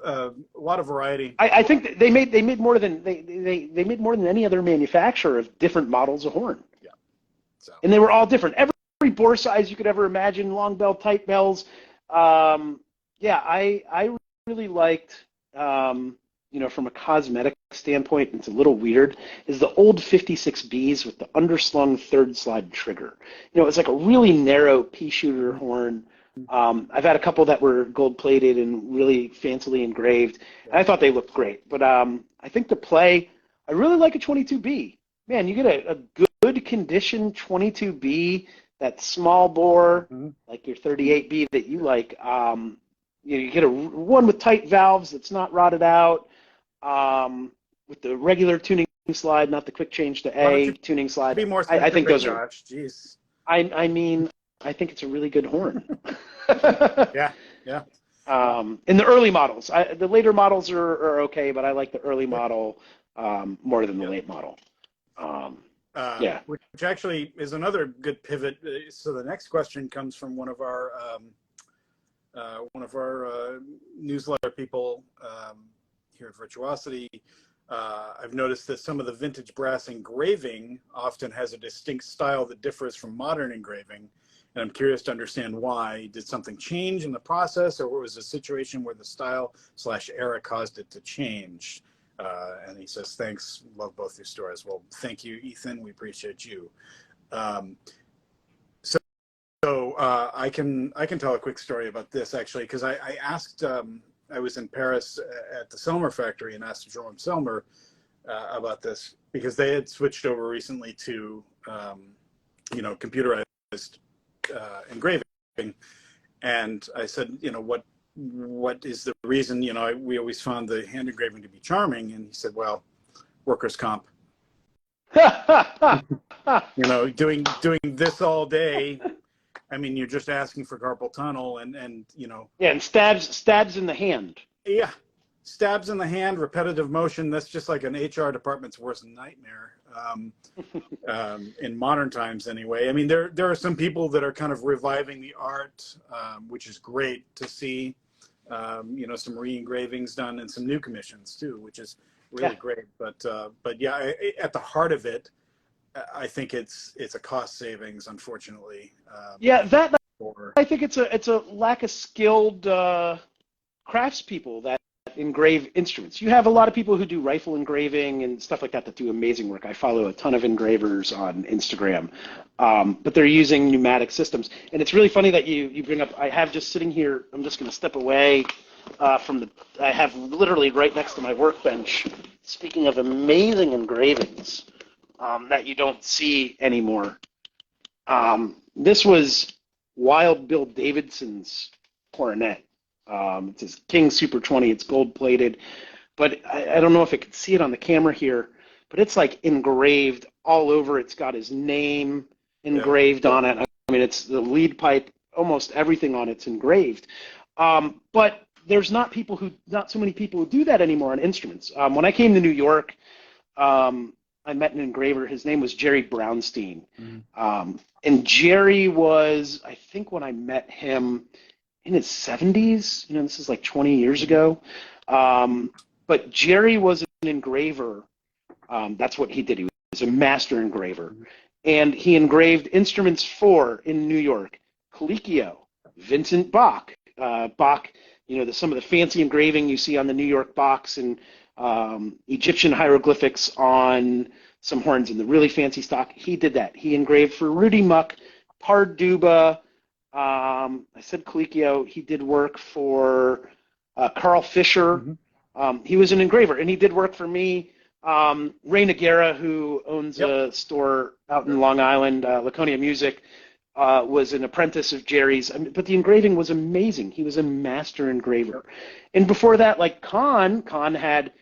variety. I think they made more than they made more than any other manufacturer of different models of horn. Yeah. So. And they were all different. Every bore size you could ever imagine, long bell, tight bells. I really liked, from a cosmetic standpoint, it's a little weird, is the old 56Bs with the underslung third slide trigger. It's like a really narrow pea shooter horn. I've had a couple that were gold plated and really fancily engraved. And I thought they looked great. But I think the play, I really like a 22B. Man, you get a good condition 22B, that small bore, like your 38B that you like. You get one with tight valves that's not rotted out, with the regular tuning slide, not the quick change to A tuning slide. Be more I think those Josh. Jeez. I mean, I think it's a really good horn. Yeah. In the early models, the later models are okay, but I like the early model more than the late model. Which actually is another good pivot. So the next question comes from one of our newsletter people here at Virtuosity. I've noticed that some of the vintage brass engraving often has a distinct style that differs from modern engraving, and I'm curious to understand why. Did something change in the process, or was it a situation where the style/era caused it to change? And he says, thanks, love both your stories. Well, thank you, Ethan. We appreciate you. So I can tell a quick story about this, actually, because I asked, I was in Paris at the Selmer factory and asked Jerome Selmer about this, because they had switched over recently to, computerized engraving. And I said, what is the reason? We always found the hand engraving to be charming. And he said, well, workers' comp. Doing this all day. I mean, you're just asking for carpal tunnel and Yeah, and stabs in the hand. Yeah, stabs in the hand, repetitive motion. That's just like an HR department's worst nightmare. In modern times, anyway. I mean, there are some people that are kind of reviving the art, which is great to see. Some re-engravings done and some new commissions too, which is really great. But yeah, at the heart of it, I think it's a cost savings, unfortunately. I think it's a lack of skilled craftspeople that engrave instruments. You have a lot of people who do rifle engraving and stuff like that that do amazing work. I follow a ton of engravers on Instagram, but they're using pneumatic systems. And it's really funny that you bring up, I have just sitting here, I'm just going to step away from the, I have literally right next to my workbench, speaking of amazing engravings that you don't see anymore. This was Wild Bill Davidson's cornet. It's his King Super 20. It's gold plated, but I don't know if I can see it on the camera here, but it's like engraved all over. It's got his name engraved on it. I mean, it's the lead pipe, almost everything on it's engraved. But there's not so many people who do that anymore on instruments. When I came to New York, I met an engraver. His name was Jerry Brownstein. And Jerry was, I think when I met him, in his 70s, this is like 20 years ago. But Jerry was an engraver. That's what he did. He was a master engraver. And he engraved instruments in New York, Colicchio, Vincent Bach. Bach, some of the fancy engraving you see on the New York box, and Egyptian hieroglyphics on some horns in the really fancy stock. He did that. He engraved for Rudy Muck, Parduba. I said Colicchio. He did work for Carl Fisher. He was an engraver, and he did work for me. Ray Noguera, who owns a store out in Long Island, Laconia Music, was an apprentice of Jerry's. But the engraving was amazing. He was a master engraver. And before that, like Kahn had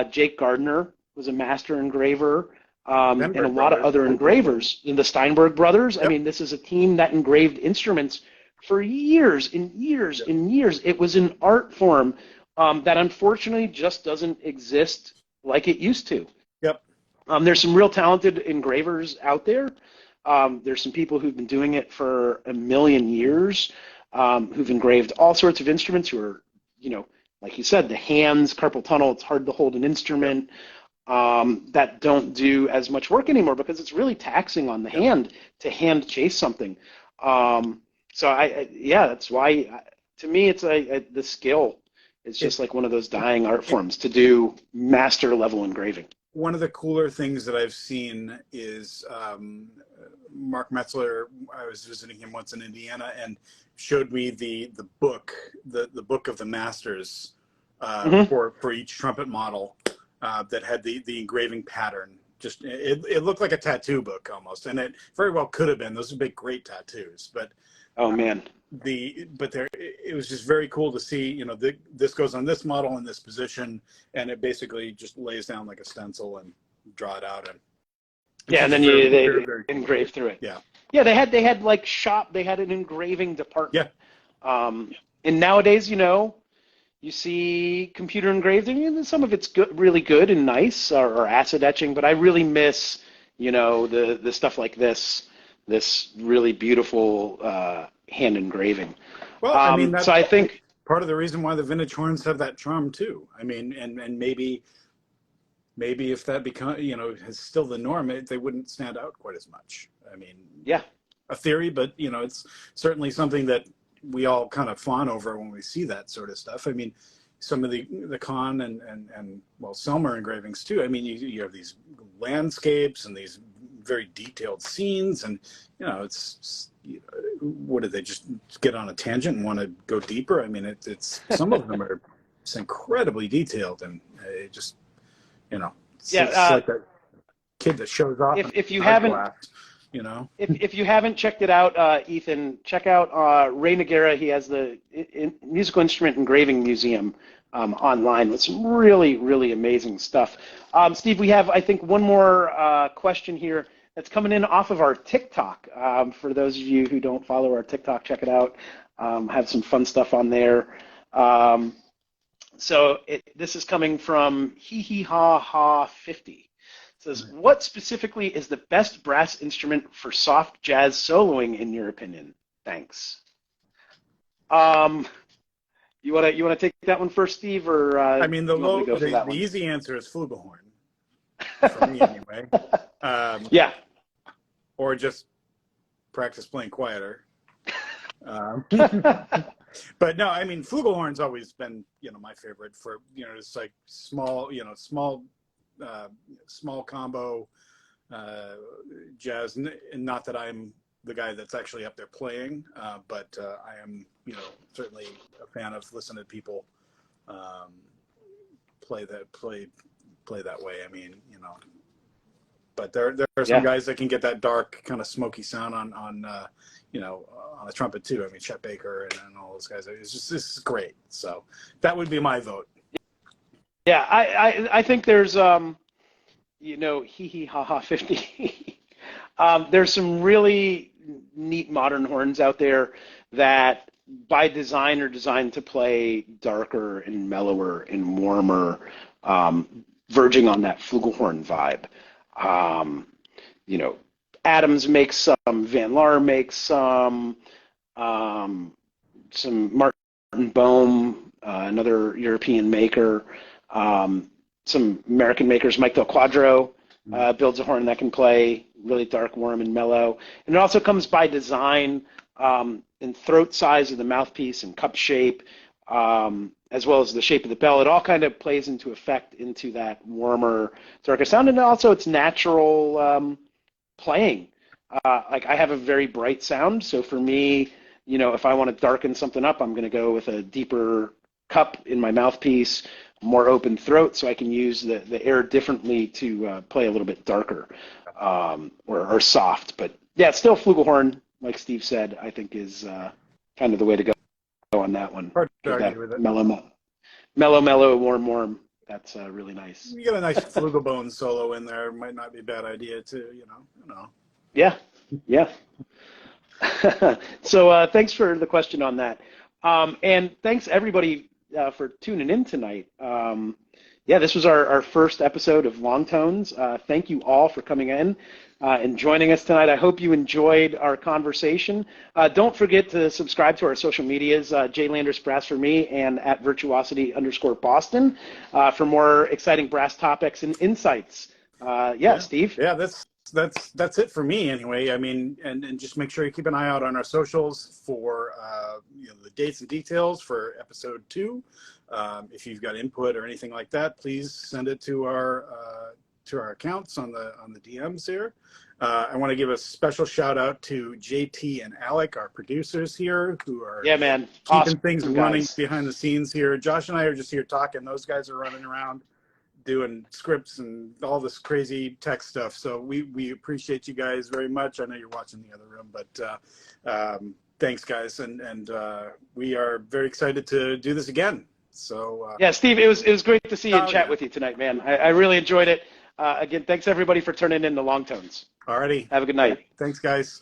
Jake Gardner was a master engraver. And a lot of other engravers in the Steinberg brothers. I mean, this is a team that engraved instruments for years and years and years. It was an art form that unfortunately just doesn't exist like it used to. There's some real talented engravers out there. There's some people who've been doing it for a million years, who've engraved all sorts of instruments, who are, like you said, the hands, carpal tunnel, it's hard to hold an instrument. That don't do as much work anymore because it's really taxing on the hand to hand chase something. So that's why, to me, it's the skill. It's just like one of those dying art forms to do master level engraving. One of the cooler things that I've seen is Mark Metzler. I was visiting him once in Indiana and showed me the book, the book of the masters for each trumpet model. That had the engraving pattern. Just it looked like a tattoo book almost, and it very well could have been. Those would make great tattoos. But it was just very cool to see. This goes on this model in this position, and it basically just lays down like a stencil and draw it out. And then they engrave through it. They had like they had an engraving department. And nowadays, you see computer engraving, and some of it's good, really good and nice, or acid etching. But I really miss, the stuff like this really beautiful hand engraving. Well, I mean, so I think part of the reason why the vintage horns have that charm too. I mean, and maybe if that is still the norm, they wouldn't stand out quite as much. I mean, a theory, but it's certainly something that we all kind of fawn over when we see that sort of stuff. I mean, some of the Kahn and Selmer engravings too. I mean, you have these landscapes and these very detailed scenes, and what did they just get on a tangent and want to go deeper? I mean, it's some of them are just incredibly detailed, and it just it's like a kid that shows off. If you haven't. Glass. If you haven't checked it out, Ethan, check out Ray Noguera. He has the Musical Instrument Engraving Museum online with some really, really amazing stuff. Steve, we have, I think, one more question here that's coming in off of our TikTok. For those of you who don't follow our TikTok, check it out. Have some fun stuff on there. This is coming from Hee Hee Ha Ha 50. Says, what specifically is the best brass instrument for soft jazz soloing in your opinion? Thanks. You wanna take that one first, Steve, or I mean, the easy answer is flugelhorn for me anyway. Or just practice playing quieter. But no, I mean, flugelhorn's always been, my favorite for, it's like small, small combo jazz. And not that I'm the guy that's actually up there playing, but I am, certainly a fan of listening to people play that way. I mean, but there are some guys that can get that dark kind of smoky sound on a trumpet too. I mean, Chet Baker and all those guys. This is great. So that would be my vote. Yeah, I think there's hee hee ha ha 50. There's some really neat modern horns out there that by design are designed to play darker and mellower and warmer, verging on that flugelhorn vibe. Adams makes some, Van Laar makes some Martin Bohm, another European maker, some American makers. Mike Del Quadro builds a horn that can play really dark, warm, and mellow. And it also comes by design in throat size of the mouthpiece and cup shape, as well as the shape of the bell. It all kind of plays into effect into that warmer, darker sound, and also it's natural playing. Like I have a very bright sound, so for me, if I want to darken something up, I'm going to go with a deeper cup in my mouthpiece, more open throat, so I can use the air differently to play a little bit darker or soft. But yeah, still flugelhorn, like Steve said, I think is kind of the way to go on that one. Hard to argue with it. Mellow, warm. That's really nice. You get a nice flugelbone solo in there. Might not be a bad idea too. Yeah. So thanks for the question on that, and thanks everybody for tuning in tonight. This was our first episode of Longtones. Thank you all for coming in and joining us tonight. I hope you enjoyed our conversation. Don't forget to subscribe to our social medias, Landress Brass for me and at Virtuosity_Boston for more exciting brass topics and insights. Steve? Yeah, that's it for me anyway. I mean, and just make sure you keep an eye out on our socials for the dates and details for episode 2. If you've got input or anything like that, please send it to our accounts on the DMs here. I want to give a special shout out to JT and Alec, our producers here, who are keeping awesome things guys running behind the scenes here. Josh and I are just here talking. Those guys are running around doing scripts and all this crazy tech stuff. So we appreciate you guys very much. I know you're watching the other room, but thanks guys. And we are very excited to do this again. So Steve, it was great to see you and chat with you tonight, man. I really enjoyed it. Again, thanks everybody for turning in the Longtones. Alrighty. Have a good night. Thanks guys.